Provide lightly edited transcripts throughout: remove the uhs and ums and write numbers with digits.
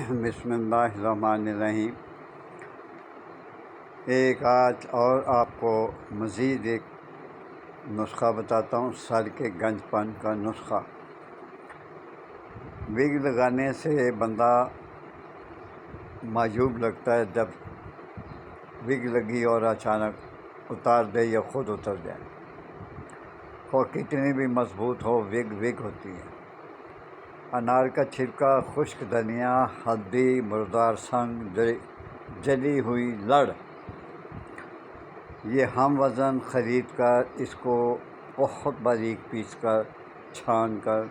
بسم اللہ الرحمن الرحیم۔ ایک آج اور آپ کو مزید ایک نسخہ بتاتا ہوں، سر کے گنج پن کا نسخہ۔ وگ لگانے سے بندہ معجوب لگتا ہے جب وگ لگی اور اچانک اتار دے یا خود اتر جائے، اور کتنی بھی مضبوط ہو وگ ہوتی ہے۔ انار کا چھلکا، خشک دھنیا، ہلدی، مردار سنگ، جلی ہوئی لڑ، یہ ہم وزن خرید کر اس کو بہت باریک پیس کر چھان کر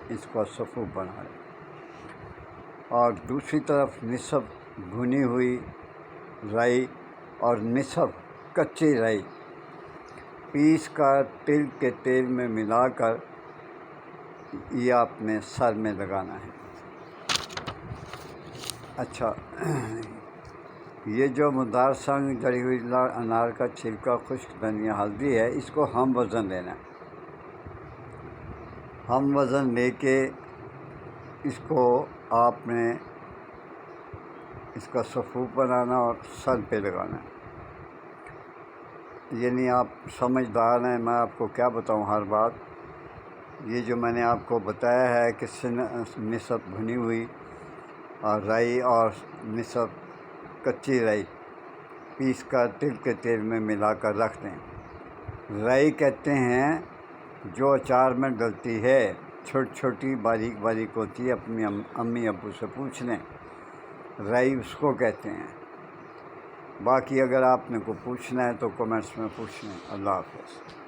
اس کا سفوف بنائے، اور دوسری طرف نصف بھنی ہوئی رائی اور نصف کچی رائی پیس کر تل کے تیل میں ملا کر یہ اپنے سر میں لگانا ہے۔ اچھا، یہ جو مردار سنگ، جلی ہوئی لڑ، انار کا چھلکا، خشک دھنیا، ہلدی ہے، اس کو ہم وزن لینا ہے۔ ہم وزن لے کے اس کو آپ نے اس کا سفوف بنانا اور سر پہ لگانا ہے۔ یعنی آپ سمجھدار ہیں، میں آپ کو کیا بتاؤں ہر بات۔ یہ جو میں نے آپ کو بتایا ہے کہ نصف بھنی ہوئی رائی اور نصف کچی رائی پیس کر تل کے تیل میں ملا کر رکھ دیں۔ رائی کہتے ہیں جو اچار میں ڈلتی ہے، چھوٹی چھوٹی باریک باریک ہوتی ہے، اپنی امی ابو سے پوچھ لیں، رائی اس کو کہتے ہیں۔ باقی اگر آپ نے کو پوچھنا ہے تو کمنٹس میں پوچھ لیں۔ اللہ حافظ۔